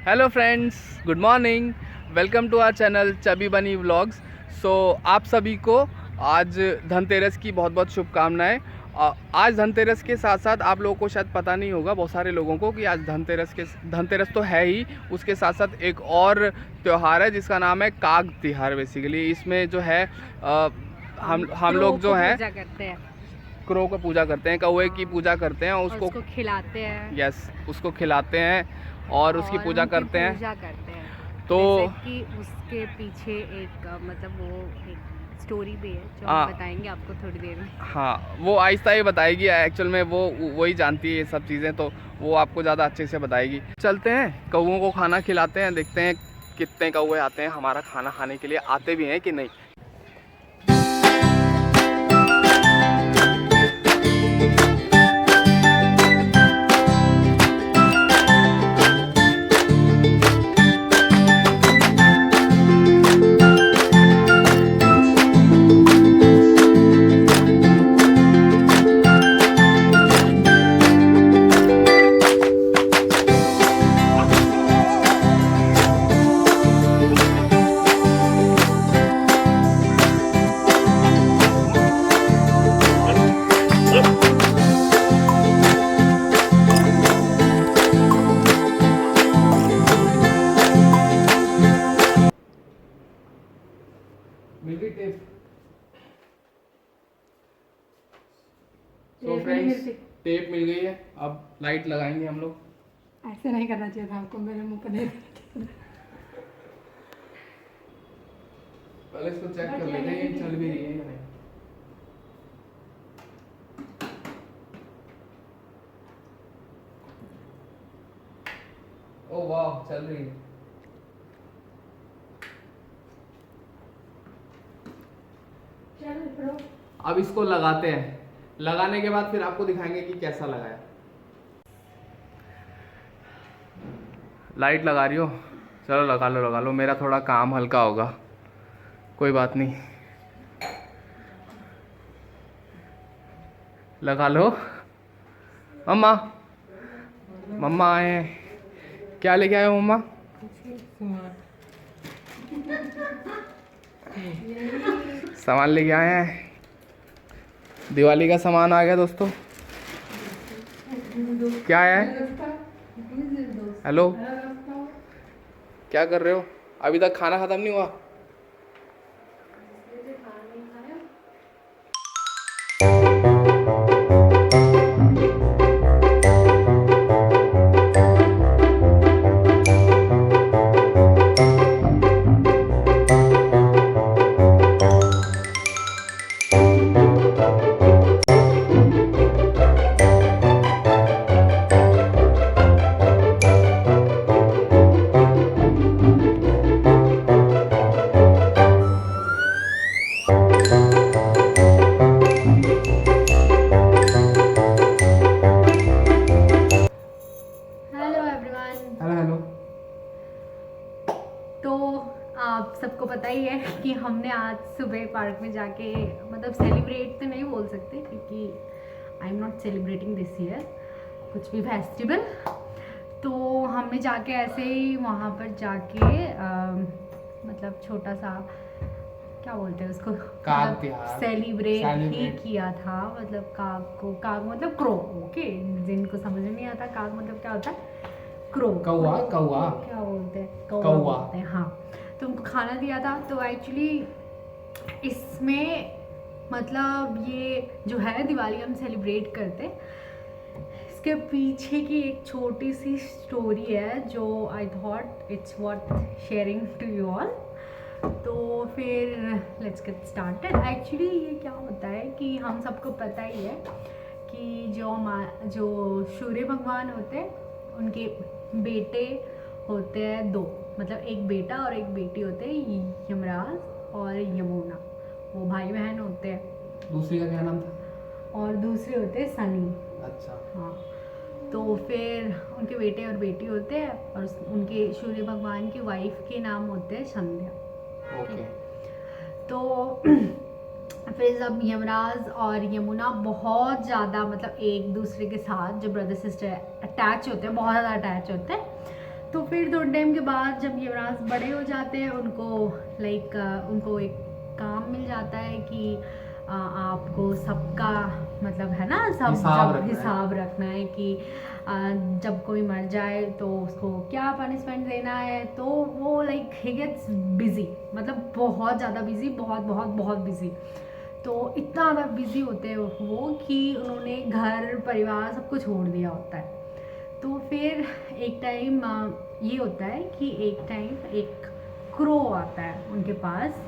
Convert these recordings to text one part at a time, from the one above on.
Hello friends, good morning. Welcome to our channel chubby bunny vlogs. सो आप सभी को आज धनतेरस की बहुत बहुत शुभकामनाएं। आज धनतेरस के साथ साथ आप लोगों को शायद पता नहीं होगा, बहुत सारे लोगों को, कि आज धनतेरस तो है ही, उसके साथ साथ एक और त्यौहार है जिसका नाम है काग तिहार। बेसिकली इसमें जो है हम लोग जो है क्रो को पूजा करते हैं, कौवे की पूजा करते हैं, उसको खिलाते हैं। यस, उसको खिलाते हैं और उसकी पूजा करते हैं। तो कि उसके पीछे एक मतलब वो एक स्टोरी भी है जो हम बताएंगे आपको थोड़ी देर में। हाँ, वो आहिस्ता ही बताएगी। एक्चुअल में वही जानती है ये सब चीज़ें, तो वो आपको ज़्यादा अच्छे से बताएगी। चलते हैं, कौवों को खाना खिलाते हैं, देखते हैं कितने कौवे आते हैं हमारा खाना खाने के लिए, आते भी हैं कि नहीं। मिल गई टेप। तो फ्रेंड्स, टेप मिल गई है, अब लाइट लगाएंगे हम लोग। ऐसे नहीं करना चाहिए था आपको, मेरे मुंह पर नहीं। पहले इसको चेक कर लेते हैं ये चल भी रही है या नहीं। ओ वाह, चल रही है। अब इसको लगाते हैं, लगाने के बाद फिर आपको दिखाएंगे कि कैसा लगा है। लाइट लगा रही हो? चलो लगा लो, मेरा थोड़ा काम हल्का होगा, कोई बात नहीं। लगा लो। मम्मा, मम्मा आए हैं। क्या लेके आए हो मम्मा? सामान लेके आए हैं, दिवाली का सामान आ गया दोस्तों। क्या है? हेलो, क्या कर रहे हो? अभी तक खाना खत्म नहीं हुआ? आप सबको पता ही है कि हमने आज सुबह पार्क में जाके मतलब सेलिब्रेट तो नहीं बोल सकते क्योंकि I am not celebrating this year कुछ भी फेस्टिवल। तो हमने जाके ऐसे ही वहाँ पर जाके मतलब छोटा सा क्या बोलते हैं उसको, काग सेलिब्रेट ही किया था। मतलब काग मतलब क्रो। ओके, जिनको समझ नहीं आता काग मतलब क्या होता है, क्रो, कौवा। कौवा क्या बोलते हैं, कौवा बोलते हैं। हाँ, तो उनको खाना दिया था। तो एक्चुअली इसमें मतलब ये जो है दिवाली हम सेलिब्रेट करते, इसके पीछे की एक छोटी सी स्टोरी है जो I thought it's worth sharing to you all. तो फिर लेट्स गेट स्टार्टेड। एक्चुअली ये क्या होता है कि हम सबको पता ही है कि जो सूर्य भगवान होते हैं उनके बेटे होते हैं दो, मतलब एक बेटा और एक बेटी होते हैं, यमराज और यमुना, वो भाई बहन होते हैं। दूसरी का क्या नाम था? और दूसरे होते हैं सनी। अच्छा, हाँ। तो फिर उनके बेटे और बेटी होते हैं और उनके सूर्य भगवान की वाइफ के नाम होते हैं संध्या। ओके। तो फिर जब यमराज और यमुना बहुत ज़्यादा मतलब एक दूसरे के साथ जो ब्रदर सिस्टर अटैच होते हैं, बहुत ज़्यादा अटैच होते हैं, तो फिर थोड़े टाइम के बाद जब यमराज बड़े हो जाते हैं, उनको उनको एक काम मिल जाता है कि आपको सबका मतलब है ना, सब हिसाब रखना है कि जब कोई मर जाए तो उसको क्या पनिशमेंट देना है। तो वो लाइक ही गेट्स बिजी, मतलब बहुत ज़्यादा बिजी, बहुत बहुत बहुत बिजी। तो इतना ज़्यादा बिजी होते हैं वो कि उन्होंने घर परिवार सब कुछ छोड़ दिया होता है। तो फिर एक टाइम ये होता है कि एक टाइम एक क्रो आता है उनके पास,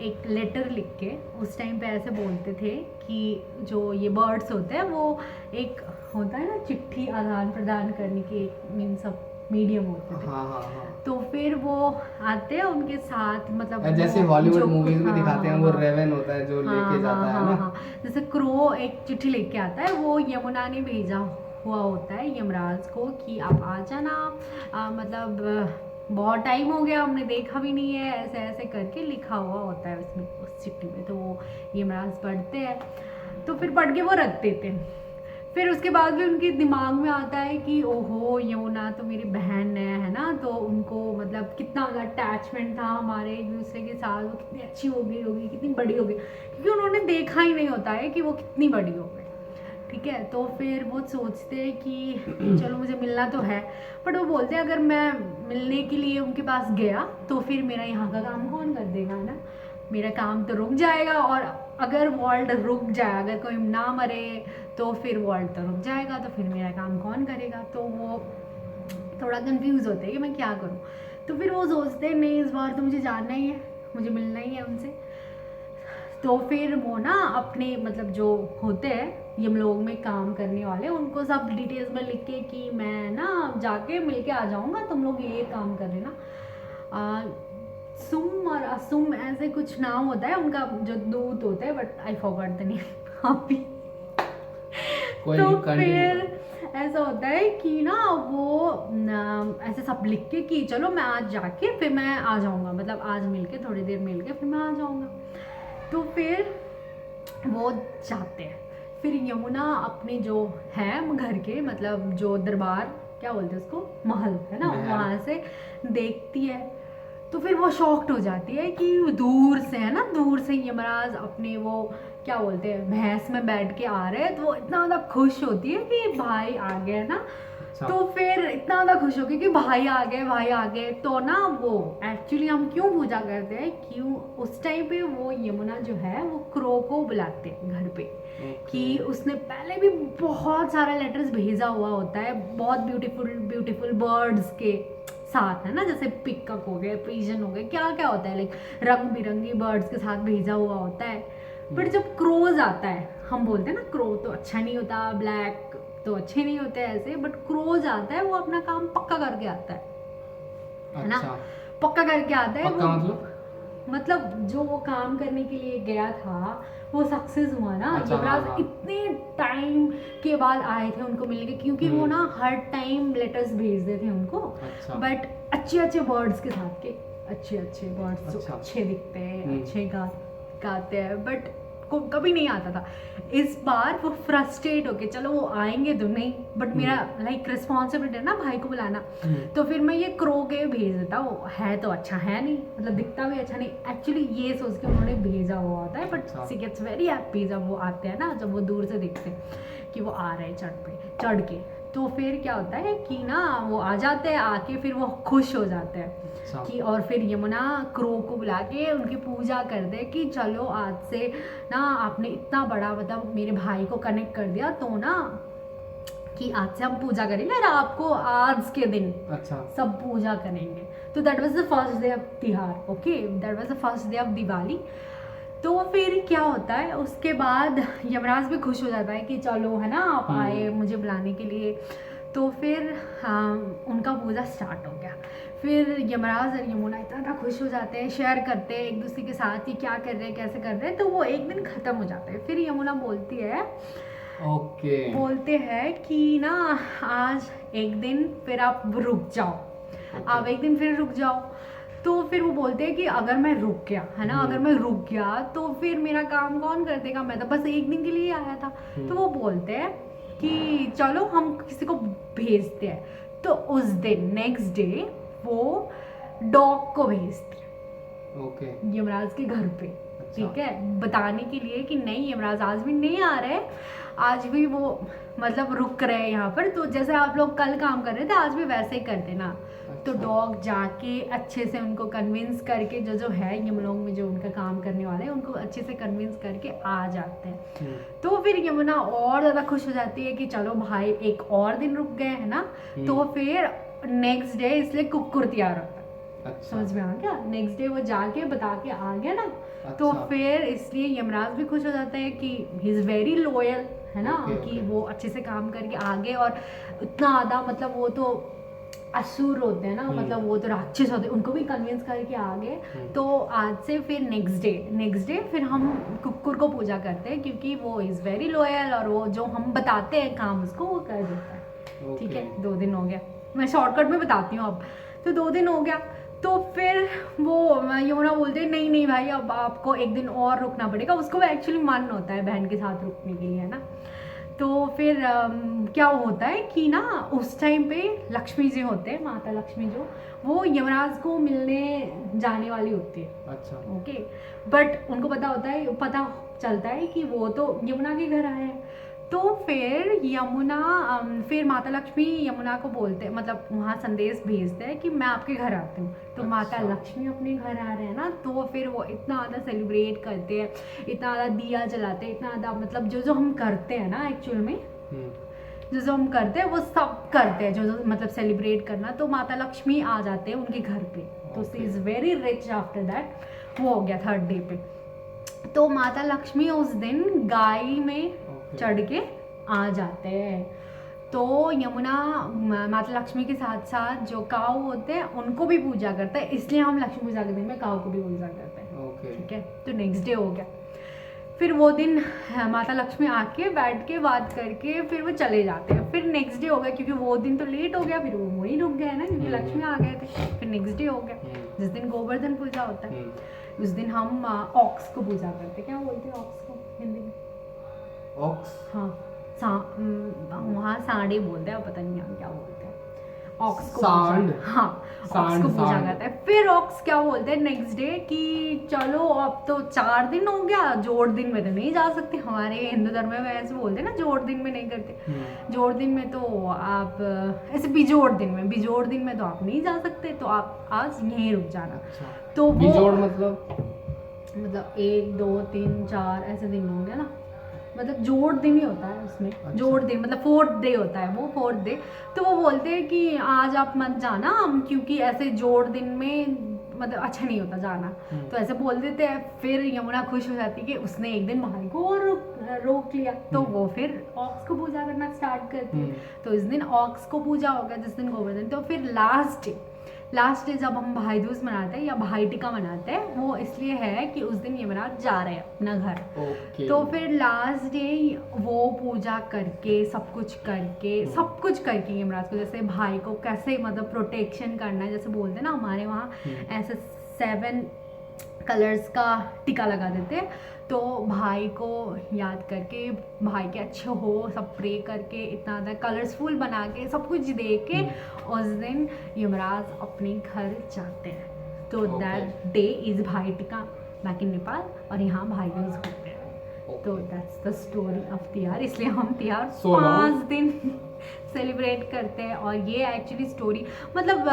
एक लेटर लिख के। उस टाइम पे ऐसे बोलते थे कि जो ये बर्ड्स होते हैं वो एक होता है ना चिट्ठी आदान प्रदान करने के मीन सब मीडियम होते थे। हाँ हाँ हाँ। तो फिर वो आते हैं उनके साथ, मतलब जैसे हॉलीवुड मूवीज में दिखाते हैं वो रेवन होता है जो लेके जाता है ना। जैसे क्रो एक चिट्ठी लेके आता है, वो यमुना ने भेजा हुआ होता है यमराज को कि आप आ जाना, मतलब बहुत टाइम हो गया, हमने देखा भी नहीं है, ऐसे ऐसे करके लिखा हुआ होता है उसमें, उस चिट्ठी में। तो वो यमराज पढ़ते हैं, तो फिर पढ़ के वो रख देते हैं। फिर उसके बाद भी उनके दिमाग में आता है कि ओहो यमुना तो मेरी बहन है ना, तो उनको मतलब कितना अटैचमेंट था हमारे एक दूसरे के साथ, वो कितनी अच्छी हो गई होगी, कितनी बड़ी हो गई, क्योंकि उन्होंने देखा ही नहीं होता है कि वो कितनी बड़ी हो गई। ठीक है, तो फिर वो सोचते हैं कि चलो मुझे मिलना तो है, बट वो बोलते हैं अगर मैं मिलने के लिए उनके पास गया तो फिर मेरा यहाँ का काम कौन कर देगा, है ना, मेरा काम तो रुक जाएगा। और अगर वर्ल्ड रुक जाए, अगर कोई ना मरे तो फिर वर्ल्ड तो रुक जाएगा, तो फिर मेरा काम कौन करेगा। तो वो थोड़ा कंफ्यूज होते हैं कि मैं क्या करूँ। तो फिर वो सोचते हैं नहीं, इस बार तो मुझे जानना ही है, मुझे मिलना ही है उनसे। तो फिर वो ना अपने मतलब जो होते हैं यमलोक में काम करने वाले, उनको सब डिटेल्स में लिख के कि मैं ना जाके मिल के आ जाऊँगा, तुम लोग ये काम कर लेना। सुम और असुम ऐसे कुछ नाम होता है उनका, जो दूत होते हैं, but I forgot the name अभी। तो फिर ऐसा होता है कि ना वो ऐसे सब लिख के कि चलो मैं आज जाके फिर मैं आ जाऊँगा, मतलब आज मिल के थोड़ी देर मिल के फिर मैं आ जाऊँगा। तो फिर वो जाते हैं। फिर यमुना अपने जो है घर के, मतलब जो दरबार क्या बोलते हैं उसको, महल है ना, वहाँ से देखती है। तो फिर वो शॉक्ड हो जाती है कि दूर से है ना, दूर से यमराज अपने वो क्या बोलते हैं भैंस में बैठ के आ रहे हैं। तो वो इतना ज़्यादा खुश होती है कि भाई आ गए ना। तो फिर इतना ज़्यादा खुश हो गई कि भाई आ गए, भाई आ गए। तो ना वो एक्चुअली हम क्यों पूजा करते हैं, क्यों उस टाइम पे वो यमुना जो है वो क्रो को बुलाते हैं घर पे, कि उसने पहले भी बहुत सारा लेटर्स भेजा हुआ होता है, बहुत ब्यूटीफुल ब्यूटीफुल बर्ड्स के साथ, है ना, जैसे पिकअप हो गए, पिजन हो गए, क्या क्या होता है, लाइक रंग बिरंगी बर्ड्स के साथ भेजा हुआ होता है। बट जब क्रोज आता है, हम बोलते हैं ना क्रो तो अच्छा नहीं होता, ब्लैक तो अच्छे नहीं होते ऐसे, बट क्रोज आता है वो अपना काम पक्का करके आता है ना, पक्का करके आता है। पक्का मतलब जो वो काम करने के लिए गया था वो सक्सेस हुआ ना। यमराज इतने टाइम के बाद आए थे उनको मिलने के, क्योंकि वो ना हर टाइम लेटर्स भेजते थे उनको, बट अच्छे अच्छे बर्ड्स के साथ के, अच्छे अच्छे बर्ड्स जो अच्छे दिखते हैं, अच्छे गाते हैं, बट को कभी नहीं आता था। इस बार वो फ्रस्ट्रेट होके, चलो वो आएंगे तो नहीं, बट मेरा लाइक रिस्पॉन्सिबिलिटी है ना भाई को बुलाना, तो फिर मैं ये क्रो के भेज देता हूँ, है तो अच्छा है नहीं, मतलब दिखता भी अच्छा नहीं, एक्चुअली ये सोच के उन्होंने भेजा हुआ होता है। But she gets very happy जब वो आते हैं ना, जब वो दूर से देखते हैं कि वो आ रहे हैं चढ़ के। तो फिर क्या होता है कि ना वो आ जाते हैं, आके फिर वो खुश हो जाते हैं कि, और फिर यमुना क्रो को बुला के उनकी पूजा कर दे कि चलो आज से ना आपने इतना बड़ा मतलब मेरे भाई को कनेक्ट कर दिया, तो ना कि आज से हम पूजा करेंगे और आपको आज के दिन सब पूजा करेंगे। तो that was the first day of Tihar, okay, that was the first day of Diwali. तो फिर क्या होता है उसके बाद यमराज भी खुश हो जाता है कि चलो है ना आप आए मुझे बुलाने के लिए। तो फिर उनका पूजा स्टार्ट हो गया। फिर यमराज और यमुना इतना खुश हो जाते हैं, शेयर करते हैं एक दूसरे के साथ कि क्या कर रहे हैं, कैसे कर रहे हैं। तो वो एक दिन ख़त्म हो जाता है। फिर यमुना बोलती है बोलते हैं कि ना आज एक दिन फिर आप रुक जाओ, आप एक दिन फिर रुक जाओ। तो फिर वो बोलते हैं कि अगर मैं रुक गया है ना, अगर मैं रुक गया तो फिर मेरा काम कौन कर देगा, मैं तो बस एक दिन के लिए आया था। तो वो बोलते हैं कि चलो हम किसी को भेजते हैं। तो उस दिन नेक्स्ट डे वो डॉग को भेजते ओके। यमराज के घर पे, ठीक है, बताने के लिए कि नहीं यमराज आज भी नहीं आ रहे, आज भी वो मतलब रुक रहे हैं यहाँ पर, तो जैसे आप लोग कल काम कर रहे थे आज भी वैसे ही कर देना। तो डॉग जाके अच्छे से उनको कन्विंस करके जो है यमलोक में जो उनका काम करने वाले हैं उनको अच्छे से कन्विंस करके आ जाते हैं। तो फिर यमुना और ज़्यादा खुश हो जाती है कि चलो भाई एक और दिन रुक गए हैं ना, तो फिर नेक्स्ट डे इसलिए कुक्कुर तैयार होता है। समझ में आ गया? नेक्स्ट डे वो जाके बता के आ गया ना, तो फिर इसलिए यमराज भी खुश हो जाता है कि ही इज़ वेरी लॉयल, है ना, कि वो अच्छे से काम करके आ गए। और इतना ज़्यादा मतलब वो तो असुर होते हैं ना, मतलब वो तो राक्षस होते हैं, उनको भी कन्विंस करके आ गए। तो आज से फिर नेक्स्ट डे फिर हम कुक्कुर को पूजा करते हैं क्योंकि वो इज़ वेरी लॉयल और वो जो हम बताते हैं काम उसको वो कर देता है। ठीक है, 2 दिन हो गया, मैं शॉर्टकट में बताती हूँ अब। तो 2 दिन हो गया, तो फिर वो यमुना बोलते हैं नहीं नहीं भाई अब आपको एक दिन और रुकना पड़ेगा। उसको एक्चुअली मन होता है बहन के साथ रुकने के लिए, है ना। तो फिर क्या होता है कि ना उस टाइम पे लक्ष्मी जी होते हैं, माता लक्ष्मी जो, वो यमराज को मिलने जाने वाली होती है। अच्छा, ओके। बट उनको पता चलता है कि वो तो यमुना के घर आए हैं। तो फिर यमुना फिर माता लक्ष्मी यमुना को बोलते मतलब वहाँ संदेश भेजते हैं कि मैं आपके घर आती हूँ। तो माता लक्ष्मी अपने घर आ रहे हैं ना, तो फिर वो इतना ज़्यादा सेलिब्रेट करते हैं, इतना ज़्यादा दिया जलाते हैं, इतना ज़्यादा मतलब जो हम करते हैं ना एक्चुअल में जो हम करते हैं वो सब करते हैं जो मतलब सेलिब्रेट करना। तो माता लक्ष्मी आ जाते हैं उनके घर पे। तो she is very rich after that. वो हो गया 3rd डे पे। तो माता लक्ष्मी उस दिन गाय में चढ़ के आ जाते हैं। तो यमुना माता लक्ष्मी के साथ साथ जो काऊ होते हैं उनको भी पूजा करता है, इसलिए हम लक्ष्मी पूजा के दिन में काऊ को भी पूजा करते हैं। ठीक है, तो नेक्स्ट डे हो गया। फिर वो दिन माता लक्ष्मी आके बैठ के बात करके फिर वो चले जाते हैं। फिर नेक्स्ट डे हो गया क्योंकि वो दिन तो लेट हो गया, फिर वो वहीं रुक गए ना क्योंकि लक्ष्मी आ गए थे। फिर नेक्स्ट डे हो गया जिस दिन गोवर्धन पूजा होता है। उस दिन हम ऑक्स को पूजा करते हैं। क्या बोलते हैं ऑक्स को हिंदी में? ऑक्स, हाँ, वहाँ सांडे बोलते हैं, पता नहीं यहाँ क्या बोलते हैं। ऑक्स को सांड, हाँ, ऑक्स को पूजा करते हैं। फिर ऑक्स क्या बोलते हैं नेक्स्ट डे कि चलो अब तो 4 दिन हो गया, जोड़ दिन में तो नहीं जा सकते। हमारे हिंदू धर्म में ऐसे बोलते हैं ना, जोड़ दिन में नहीं करते। जोड़ दिन में तो आप ऐसे बिजोड़ दिन में तो आप नहीं जा सकते, तो आप आज यहीं रुक जाना। तो वो बिजोड़ मतलब 1 2 3 4 ऐसे दिन होंगे ना, मतलब जोड़ दिन ही होता है उसमें। अच्छा। जोड़ दिन मतलब 4th डे होता है वो 4th डे। तो वो बोलते हैं कि आज आप मत जाना क्योंकि ऐसे जोड़ दिन में मतलब अच्छा नहीं होता जाना। तो ऐसे बोल देते हैं। फिर यमुना खुश हो जाती है कि उसने एक दिन भाई को और रोक लिया। तो वो फिर ऑक्स को पूजा करना स्टार्ट करती है। तो इस दिन ऑक्स को पूजा होगा जिस दिन गोवर्धन। तो फिर लास्ट डे जब हम भाई दूज मनाते हैं या भाई टीका मनाते हैं, वो इसलिए है कि उस दिन यमराज जा रहे हैं अपना घर। तो फिर लास्ट डे वो पूजा करके सब कुछ करके यमराज को, जैसे भाई को कैसे मतलब प्रोटेक्शन करना है, जैसे बोलते हैं ना हमारे वहाँ ऐसे 7 कलर्स का टीका लगा देते हैं। तो भाई को याद करके भाई के अच्छे हो सब प्रे करके इतना ज़्यादा कलरफुल बना के सब कुछ दे के उस दिन यमराज अपने घर जाते हैं। तो दैट डे इज़ भाई टीका बैक इन नेपाल, और यहाँ भाई दूज होते हैं। तो दैट्स द स्टोरी ऑफ तिहार। इसलिए हम तिहार 5 दिन सेलिब्रेट करते हैं। और ये एक्चुअली स्टोरी मतलब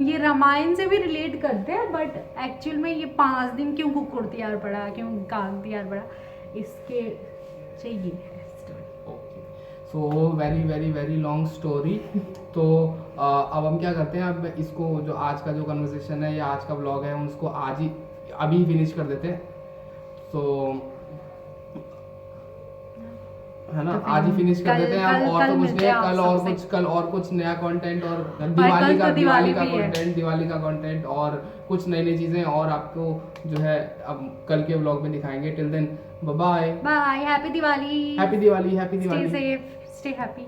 ये रामायण से भी रिलेट करते हैं, बट एक्चुअल में ये 5 दिन क्यों कुक्कुर तिहार पड़ा, क्यों काग तिहार पड़ा, इसके चाहिए है story. Okay, so very very very long story. तो अब हम क्या करते हैं, अब इसको जो आज का जो कन्वर्सेशन है या आज का ब्लॉग है उसको अभी फिनिश कर देते हैं। तो है ना, आज ही फिनिश कर देते हैं हम। और तो कुछ नहीं, कल और कुछ नया कंटेंट और दिवाली का कंटेंट और कुछ नई चीजें और आपको जो है अब कल के व्लॉग में दिखाएंगे। Till then bye bye, happy Diwali, stay safe, stay happy.